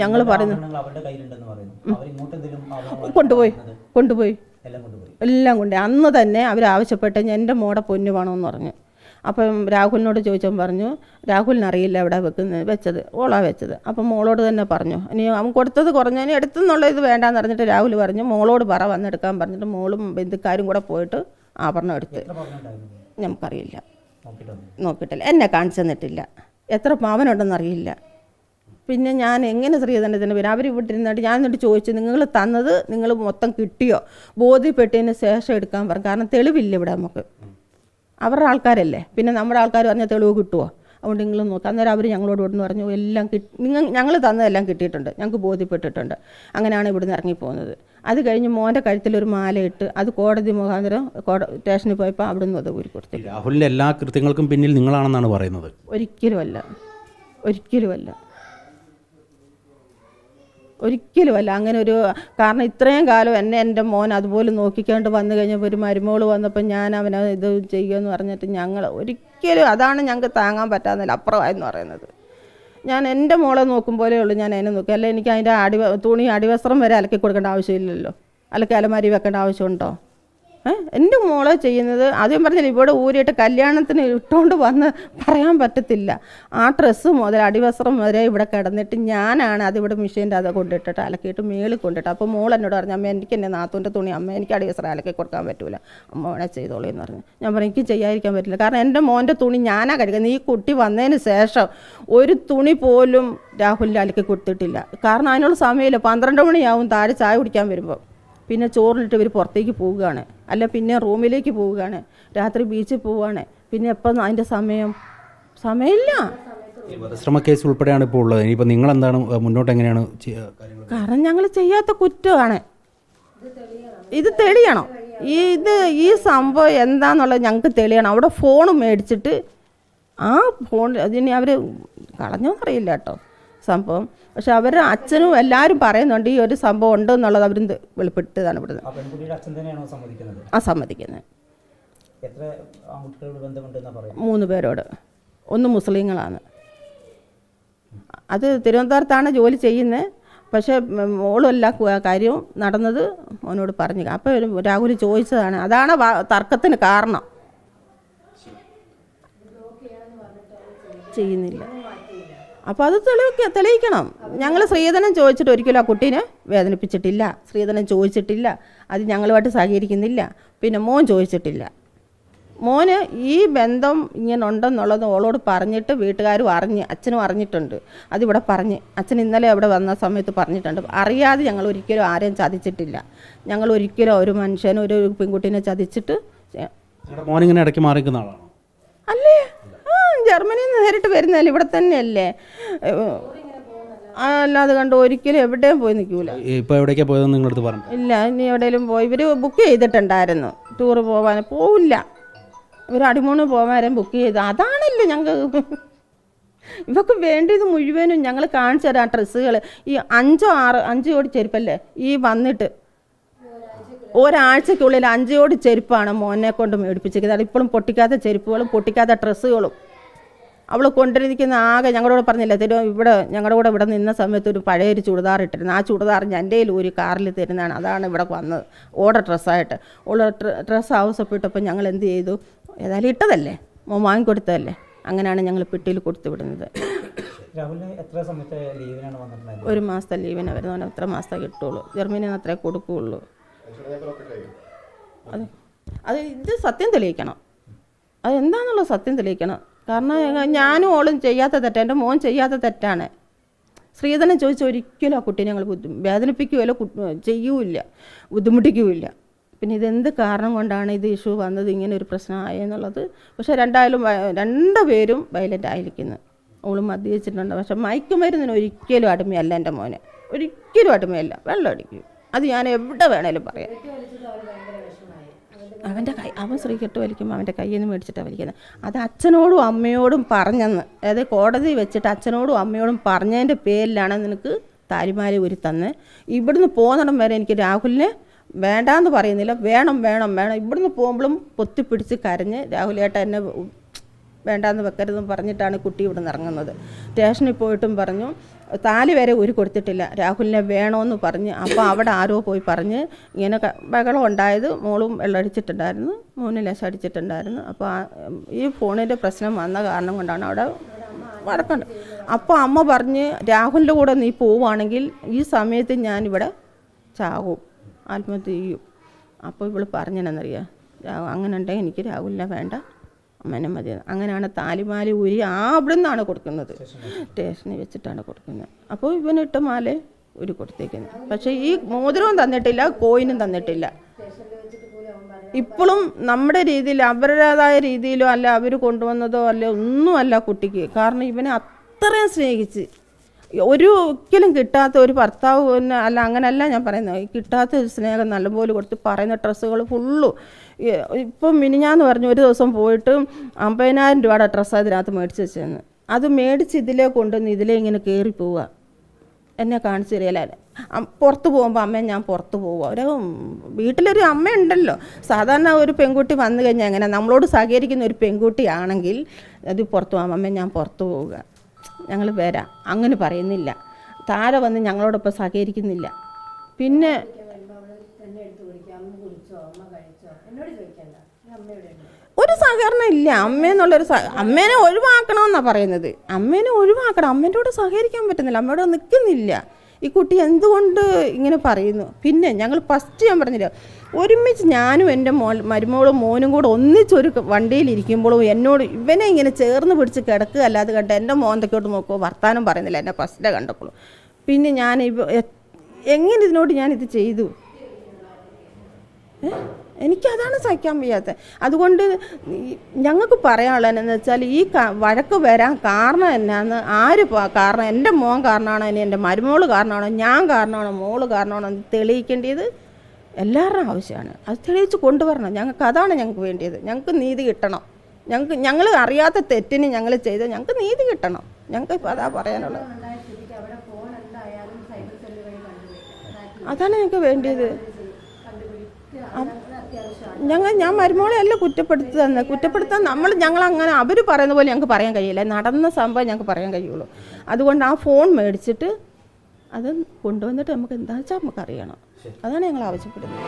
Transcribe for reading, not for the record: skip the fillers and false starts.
ഞങ്ങൾ പറയുന്നു കൊണ്ടുപോയി എല്ലാം കൊണ്ട് അന്ന് തന്നെ അവരാവശ്യപ്പെട്ട് എൻ്റെ മോടെ പൊന്നു വേണമെന്ന് പറഞ്ഞു. അപ്പം രാഹുലിനോട് ചോദിച്ചപ്പോൾ പറഞ്ഞു രാഹുലിനറിയില്ല എവിടെ വെച്ചത്, ഓളാ വെച്ചത്. അപ്പം മോളോട് തന്നെ പറഞ്ഞു ഇനി അവൻ കൊടുത്തത് കുറഞ്ഞ ഇനി എടുത്തെന്നുള്ള ഇത് വേണ്ടാന്ന് പറഞ്ഞിട്ട് രാഹുൽ പറഞ്ഞു മോളോട് പറ വന്നെടുക്കാൻ പറഞ്ഞിട്ട് മോളും ബന്ധുക്കാരും കൂടെ പോയിട്ട് ആഭരണം എടുത്ത്. നമുക്കറിയില്ല, നോക്കിയിട്ടില്ല, എന്നെ കാണിച്ചു തന്നിട്ടില്ല, എത്ര പാവനുണ്ടെന്നറിയില്ല. പിന്നെ ഞാൻ എങ്ങനെ സ്ത്രീധനത്തിന് പേര് അവർ വിട്ടിരുന്നിട്ട് ഞാൻ എന്നിട്ട് ചോദിച്ചു നിങ്ങൾ തന്നത് നിങ്ങൾ മൊത്തം കിട്ടിയോ, ബോധ്യപ്പെട്ടതിന് ശേഷം എടുക്കാൻ പറഞ്ഞു. കാരണം തെളിവില്ല ഇവിടെ നമുക്ക്, അവരുടെ ആൾക്കാരല്ലേ, പിന്നെ നമ്മുടെ ആൾക്കാർ പറഞ്ഞാൽ തെളിവ് കിട്ടുമോ, അതുകൊണ്ട് നിങ്ങൾ നോക്കാം. അന്നേരം അവർ ഞങ്ങളോട് ഇവിടുന്ന് പറഞ്ഞു എല്ലാം ഞങ്ങൾ തന്നതെല്ലാം കിട്ടിയിട്ടുണ്ട്, ഞങ്ങൾക്ക് ബോധ്യപ്പെട്ടിട്ടുണ്ട്. അങ്ങനെയാണ് ഇവിടുന്ന് ഇറങ്ങിപ്പോകുന്നത്. അത് കഴിഞ്ഞ് മോൻ്റെ കഴുത്തിലൊരു മാലയിട്ട് അത് കോടതി മുഖാന്തരം സ്റ്റേഷനിൽ പോയപ്പോൾ അവിടെ നിന്ന് അത് ഊരി കൊടുത്തില്ല. രാഹുലിൻ്റെ എല്ലാ കൃത്യങ്ങൾക്കും പിന്നിൽ നിങ്ങളാണെന്നാണ് പറയുന്നത്? ഒരിക്കലുമല്ല, ഒരിക്കലുമല്ല, ഒരിക്കലുമല്ല. അങ്ങനെ ഒരു കാരണം ഇത്രയും കാലം എൻ്റെ മോൻ അതുപോലെ നോക്കിക്കൊണ്ട് വന്നു കഴിഞ്ഞപ്പോൾ ഒരു മരുമോൾ വന്നപ്പോൾ ഞാൻ അവനെ ഇത് ചെയ്യുമെന്ന് പറഞ്ഞിട്ട് ഞങ്ങൾ ഒരിക്കലും അതാണ് ഞങ്ങൾക്ക് താങ്ങാൻ പറ്റാവുന്നില്ല അപ്പുറമായെന്ന് പറയുന്നത്. ഞാൻ എൻ്റെ മോളെ നോക്കും പോലെ ഉള്ളൂ ഞാൻ അതിനെ നോക്കി, അല്ല എനിക്ക് അതിൻ്റെ തുണി അടിവസ്ത്രം വരെ അലക്കി കൊടുക്കേണ്ട ആവശ്യമില്ലല്ലോ, അലക്കി അലമാരി വെക്കേണ്ട ആവശ്യമുണ്ടോ? എൻ്റെ മോളെ ചെയ്യുന്നത് ആദ്യം പറഞ്ഞില്ല ഇവിടെ ഊരിയിട്ട് കല്യാണത്തിന് ഇട്ടുകൊണ്ട് വന്ന് പറയാൻ പറ്റത്തില്ല. ആ ഡ്രസ്സ് മുതൽ അടിവസ്ത്രം വരെ ഇവിടെ കിടന്നിട്ട് ഞാനാണ് അതിവിടെ മെഷീൻ്റെ അത് കൊണ്ടിട്ടിട്ട് അലക്കിയിട്ട് മേളിൽ കൊണ്ടിട്ട്. അപ്പോൾ മോൾ എന്നോട് പറഞ്ഞു അമ്മ എനിക്ക് എൻ്റെ നാത്തൂൻ്റെ തുണി അമ്മ എനിക്ക് അടിവസ്ത്രം അലക്കി കൊടുക്കാൻ പറ്റില്ല, അമ്മ വേണേൽ ചെയ്തോളൂ എന്ന് പറഞ്ഞു. ഞാൻ പറഞ്ഞു എനിക്ക് ചെയ്യാതിരിക്കാൻ പറ്റില്ല, കാരണം എൻ്റെ മോൻ്റെ തുണി ഞാനാ കഴിക്കുന്നത്. ഈ കുട്ടി വന്നതിന് ശേഷം ഒരു തുണി പോലും രാഹുലിൽ അലക്കി കൊടുത്തിട്ടില്ല. കാരണം അതിനുള്ള സമയമില്ല, 12 മണിയാവും താഴെ ചായ കുടിക്കാൻ വരുമ്പോൾ. പിന്നെ ചോറിലിട്ട് ഇവർ പുറത്തേക്ക് പോവുകയാണ്, അല്ല പിന്നെ റൂമിലേക്ക് പോവുകയാണ്, രാത്രി ബീച്ചിൽ പോവുകയാണ്. പിന്നെ എപ്പം അതിൻ്റെ സമയമില്ല. വധശ്രമ കേസ് ഉൾപ്പെടെയാണ് ഇപ്പോൾ ഉള്ളത്. ഇനിയിപ്പോൾ നിങ്ങൾ എന്താണ് മുന്നോട്ട് എങ്ങനെയാണ്? കാരണം ഞങ്ങൾ ചെയ്യാത്ത കുറ്റമാണ്, ഇത് തെളിയണം. ഈ സംഭവം എന്താണെന്നുള്ളത് ഞങ്ങൾക്ക് തെളിയണം. അവിടെ ഫോൺ മേടിച്ചിട്ട് ആ ഫോൺ അതിന് അവർ കളഞ്ഞോന്നറിയില്ല കേട്ടോ സംഭവം. പക്ഷെ അവരുടെ അച്ഛനും എല്ലാവരും പറയുന്നുണ്ട് ഈ ഒരു സംഭവം ഉണ്ടെന്നുള്ളത് അവർ വെളിപ്പെടുത്തിയതാണ് ഇവിടുന്ന്. ആ സമ്മതിക്കുന്നത് 3 പേരോട്, 1 മുസ്ലിങ്ങളാണ്. അത് തിരുവനന്തപുരത്താണ് ജോലി ചെയ്യുന്നത്. പക്ഷേ മോളും എല്ലാ കാര്യവും നടന്നത് മോനോട് പറഞ്ഞു. അപ്പോൾ രാഹുൽ ചോദിച്ചതാണ്, അതാണ് തർക്കത്തിന് കാരണം. ചെയ്യുന്നില്ല. അപ്പോൾ അത് തെളിയിക്കണം. ഞങ്ങൾ സ്ത്രീധനം ചോദിച്ചിട്ട് ഒരിക്കലും ആ കുട്ടീനെ വേദനിപ്പിച്ചിട്ടില്ല, സ്ത്രീധനം ചോദിച്ചിട്ടില്ല, അത് ഞങ്ങളുമായിട്ട് സഹകരിക്കുന്നില്ല. പിന്നെ മോൻ ചോദിച്ചിട്ടില്ല. മോന് ഈ ബന്ധം ഇങ്ങനെ ഉണ്ടെന്നുള്ളത് ഓളോട് പറഞ്ഞിട്ട് വീട്ടുകാരും അച്ഛനും അറിഞ്ഞിട്ടുണ്ട്. അതിവിടെ പറഞ്ഞ് അച്ഛൻ ഇന്നലെ അവിടെ വന്ന സമയത്ത് പറഞ്ഞിട്ടുണ്ട്. അറിയാതെ ഞങ്ങൾ ഒരിക്കലും ആരെയും ചതിച്ചിട്ടില്ല. ഞങ്ങൾ ഒരിക്കലും ഒരു മനുഷ്യനും ഒരു പെൺകുട്ടീനെ ചതിച്ചിട്ട്. മോനിങ്ങനെ ഇടയ്ക്ക് മാറിക്കുന്ന ആളാണോ? അല്ലേ, ജർമ്മനിയിൽ നിന്ന് നേരിട്ട് വരുന്നതല്ലേ, ഇവിടെ തന്നെയല്ലേ. അല്ലാതെ കണ്ട് ഒരിക്കലും എവിടെയും പോയി നിൽക്കൂല. ഇപ്പോൾ എവിടേക്കാണ് പോയതെന്ന് നിങ്ങളടുത്ത് പറഞ്ഞു? ഇല്ല, ഇനി എവിടെയെങ്കിലും പോയി ഇവർ ബുക്ക് ചെയ്തിട്ടുണ്ടായിരുന്നു ടൂറ് പോകാൻ, പോവില്ല. ഇവർ അടിമൂന്ന് പോകാനും ബുക്ക് ചെയ്ത്. അതാണല്ലോ ഞങ്ങൾക്ക് ഇവർക്ക് വേണ്ടിയത് മുഴുവനും ഞങ്ങൾ കാണിച്ചു തരാം. ഡ്രസ്സുകൾ ഈ 5 ജോഡി ചെരുപ്പല്ലേ ഈ വന്നിട്ട് ഒരാഴ്ചക്കുള്ളിൽ 5 ജോഡി ചെരുപ്പാണ് മോനെ കൊണ്ട് മേടിപ്പിച്ചിരിക്കുന്നത്. ഇപ്പോഴും പൊട്ടിക്കാത്ത ചെരുപ്പുകളും പൊട്ടിക്കാത്ത ഡ്രസ്സുകളും അവൾ കൊണ്ടിരിക്കുന്ന. ആകെ ഞങ്ങളോട് പറഞ്ഞില്ല ഞങ്ങളുടെ കൂടെ ഇവിടെ നിന്ന സമയത്ത് ഒരു പഴയൊരു ചുടിദാർ ഇട്ടിരുന്നു. ആ ചുടിദാർ എൻ്റെ കയ്യിൽ ഒരു കാറിൽ തരുന്നതാണ്, അതാണ് ഇവിടെ വന്നത് ഓർഡർ ഡ്രസ്സായിട്ട്. ഡ്രസ്സ് ആവശ്യപ്പെട്ടപ്പോൾ ഞങ്ങൾ എന്ത് ചെയ്തു, ഏതായാലും ഇട്ടതല്ലേ, മോൻ വാങ്ങിക്കൊടുത്തതല്ലേ, അങ്ങനെയാണ് ഞങ്ങൾ പെട്ടിയിൽ കൊടുത്തു വിടുന്നത്. 1 മാസത്തെ ലീവിന് വരുന്നവന് 3 മാസത്തെ കിട്ടുള്ളൂ. ജർമ്മനിയിൽ നിന്ന് അത്രേ കൊടുക്കുകയുള്ളൂ. അത് ഇത് സത്യം തെളിയിക്കണം, അതെന്താണെന്നുള്ളത് സത്യം തെളിയിക്കണം. കാരണം ഞാനും ഓളും ചെയ്യാത്ത തെറ്റാണ്, എൻ്റെ മോൻ ചെയ്യാത്ത തെറ്റാണ്. സ്ത്രീധനം ചോദിച്ച ഒരിക്കലും ആ കുട്ടീനെ ഞങ്ങൾ വേദനിപ്പിക്കുകയില്ല, ചെയ്യൂല്ല, ബുദ്ധിമുട്ടിക്കുകയില്ല. പിന്നെ ഇതെന്ത് കാരണം കൊണ്ടാണ് ഇത് ഇഷ്യൂ വന്നത്, ഇങ്ങനെ ഒരു പ്രശ്നമായെന്നുള്ളത്. പക്ഷേ 2 പേരും വയലൻ്റ് ആയിരിക്കുന്നത്. ഓളും മദ്യപിച്ചിട്ടുണ്ട്. പക്ഷെ മയക്കുമരുന്നിന് ഒരിക്കലും അടിമയല്ല എൻ്റെ മോനെ, ഒരിക്കലും അടിമയല്ല. വെള്ളം അടിക്കും, അത് ഞാൻ എവിടെ വേണേലും പറയാം. അവൻ സ്ത്രീകെട്ട് വലിക്കുമ്പോൾ അവൻ്റെ കയ്യിൽ നിന്ന് മേടിച്ചിട്ടാണ് വലിക്കുന്നത്. അത് അച്ഛനോടും അമ്മയോടും പറഞ്ഞെന്ന്, അതായത് കോടതി വെച്ചിട്ട് അച്ഛനോടും അമ്മയോടും പറഞ്ഞതിൻ്റെ പേരിലാണ് നിനക്ക് താലിമാല ഊരി തന്നെ. ഇവിടുന്ന് പോകുന്നിടം വരെ എനിക്ക് രാഹുലിനെ വേണ്ടാന്ന് പറയുന്നില്ല, വേണം. ഇവിടുന്ന് പോകുമ്പോഴും പൊത്തിപ്പിടിച്ച് കരഞ്ഞ് രാഹുലേട്ട എന്നെ വേണ്ടാന്ന് വെക്കരുതെന്ന് പറഞ്ഞിട്ടാണ് കുട്ടി ഇവിടെ നിന്ന് ഇറങ്ങുന്നത്. സ്റ്റേഷനിൽ പോയിട്ടും പറഞ്ഞു താലി വരെ ഊരി കൊടുത്തിട്ടില്ല. രാഹുലിനെ വേണമെന്ന് പറഞ്ഞ്. അപ്പോൾ അവിടെ ആരോ പോയി പറഞ്ഞ് ഇങ്ങനെ ബഹളം ഉണ്ടായത്. മോളും വെള്ളമടിച്ചിട്ടുണ്ടായിരുന്നു, മോന് ലേശം അടിച്ചിട്ടുണ്ടായിരുന്നു. അപ്പോൾ ഈ ഫോണിൻ്റെ പ്രശ്നം വന്ന കാരണം കൊണ്ടാണ് അവിടെ വഴക്കുണ്ട്. അപ്പോൾ അമ്മ പറഞ്ഞ് രാഹുലിൻ്റെ കൂടെ നീ പോവുകയാണെങ്കിൽ ഈ സമയത്ത് ഞാനിവിടെ ചാവും, ആത്മഹത്യ ചെയ്യും. അപ്പോൾ ഇവൾ പറഞ്ഞെന്നറിയാം, അങ്ങനെ ഉണ്ടെങ്കിൽ എനിക്ക് രാഹുലിനെ വേണ്ട, അമ്മേനെ മതി. അങ്ങനെയാണ് താലിമാല ഊരി അവിടെ നിന്നാണ് കൊടുക്കുന്നത്, സ്റ്റേഷനിൽ വെച്ചിട്ടാണ് കൊടുക്കുന്നത്. അപ്പോൾ ഇവനിട്ട മാല ഊരി കൊടുത്തേക്കുന്നത്. പക്ഷേ ഈ മോതിരവും തന്നിട്ടില്ല, കോയിനും തന്നിട്ടില്ല. ഇപ്പോഴും നമ്മുടെ രീതിയിൽ അവരുടേതായ രീതിയിലോ അല്ല അവർ കൊണ്ടുവന്നതോ അല്ല ഒന്നുമല്ല കുട്ടിക്ക്. കാരണം ഇവനെ അത്രയും സ്നേഹിച്ച് ഒരിക്കലും കിട്ടാത്ത ഒരു ഭർത്താവ് പിന്നെ അല്ല, അങ്ങനെയല്ല ഞാൻ പറയുന്നത്, കിട്ടാത്ത ഒരു സ്നേഹം നല്ലപോലെ കൊടുത്ത് പറയുന്ന ഡ്രസ്സുകൾ ഫുള്ളും. ഇപ്പം മിനിഞ്ഞാന്ന് പറഞ്ഞു ഒരു ദിവസം പോയിട്ട് 50,000 രൂപയുടെ ഡ്രസ്സ് അതിനകത്ത് മേടിച്ച് വെച്ചതെന്ന്. അത് മേടിച്ച് ഇതിലേ കൊണ്ടുവന്ന് ഇതിലേ ഇങ്ങനെ കയറി പോവുക. എന്നെ കാണിച്ചു തരികയില്ല. പുറത്ത് പോകുമ്പോൾ അമ്മ ഞാൻ പുറത്ത് പോവുക. ഒരു വീട്ടിലൊരു അമ്മ ഉണ്ടല്ലോ. സാധാരണ ഒരു പെൺകുട്ടി വന്നു കഴിഞ്ഞാൽ എങ്ങനെ നമ്മളോട് സഹകരിക്കുന്ന ഒരു പെൺകുട്ടിയാണെങ്കിൽ അത് പുറത്ത് പോകാം, അമ്മ ഞാൻ പുറത്ത് പോവുക, ഞങ്ങൾ വരാം, അങ്ങനെ പറയുന്നില്ല. താഴെ വന്ന് ഞങ്ങളോടൊപ്പം സഹകരിക്കുന്നില്ല. പിന്നെ ഒരു സഹകരണം ഇല്ല. അമ്മയെന്നുള്ളൊരു അമ്മേനെ ഒഴിവാക്കണമെന്നാണ് പറയുന്നത്. അമ്മേനെ ഒഴിവാക്കണം, അമ്മേൻ്റെ കൂടെ സഹകരിക്കാൻ പറ്റുന്നില്ല, അമ്മയുടെ നിൽക്കുന്നില്ല. ഈ കുട്ടി എന്തുകൊണ്ട് ഇങ്ങനെ പറയുന്നു? പിന്നെ ഞങ്ങൾ ഫസ്റ്റ് ഞാൻ പറഞ്ഞില്ല, ഒരുമിച്ച് ഞാനും എൻ്റെ മരുമോളും മോനും കൂടെ ഒന്നിച്ചൊരു വണ്ടിയിലിരിക്കുമ്പോഴും എന്നോട് ഇവനെ ഇങ്ങനെ ചേർന്ന് പിടിച്ച് കിടക്കുക അല്ലാതെ കണ്ട് എൻ്റെ മോന്തക്കോട്ട് നോക്കുമ്പോൾ വർത്താനം പറയുന്നില്ല എന്നെ ഫസ്റ്റ് കണ്ടപ്പോഴും. പിന്നെ ഞാൻ എങ്ങനെ ഇതിനോട് ഞാനിത് ചെയ്തു? എനിക്കതാണ് സഹിക്കാൻ വയ്യാത്തത്. അതുകൊണ്ട് ഞങ്ങൾക്ക് പറയാനുള്ളതെന്ന് വെച്ചാൽ ഈ വഴക്ക് വരാൻ കാരണം എന്നാന്ന് ആര് കാരണം, എൻ്റെ മോൻ കാരണമാണോ, ഇനി എൻ്റെ മരുമോള് കാരണമാണോ, ഞാൻ കാരണമാണോ, മോള് കാരണമാണോ എന്ന് തെളിയിക്കേണ്ടത് എല്ലാവരുടെയും ആവശ്യമാണ്. അത് തെളിയിച്ച് കൊണ്ടുവരണം. അതാണ് ഞങ്ങൾക്ക് വേണ്ടിയത്. ഞങ്ങൾക്ക് നീതി കിട്ടണം. ഞങ്ങൾ അറിയാത്ത തെറ്റിന് ഞങ്ങൾ ചെയ്ത് ഞങ്ങൾക്ക് നീതി കിട്ടണം. ഞങ്ങൾക്ക് ഇപ്പോൾ അതാ പറയാനുള്ളത്. അതാണ് ഞങ്ങൾക്ക് വേണ്ടിയത്. ഞാൻ മരുമോളെ അല്ല കുറ്റപ്പെടുത്താൻ ഞങ്ങളങ്ങനെ അവർ പറയുന്ന പോലെ ഞങ്ങൾക്ക് പറയാൻ കഴിയില്ല. നടന്ന സംഭവം ഞങ്ങൾക്ക് പറയാൻ കഴിയുള്ളൂ. അതുകൊണ്ട് ആ ഫോൺ മേടിച്ചിട്ട് അത് കൊണ്ടുവന്നിട്ട് നമുക്ക് എന്താ വെച്ചാൽ നമുക്ക് അറിയണം. അതാണ് ഞങ്ങൾ ആവശ്യപ്പെടുന്നത്.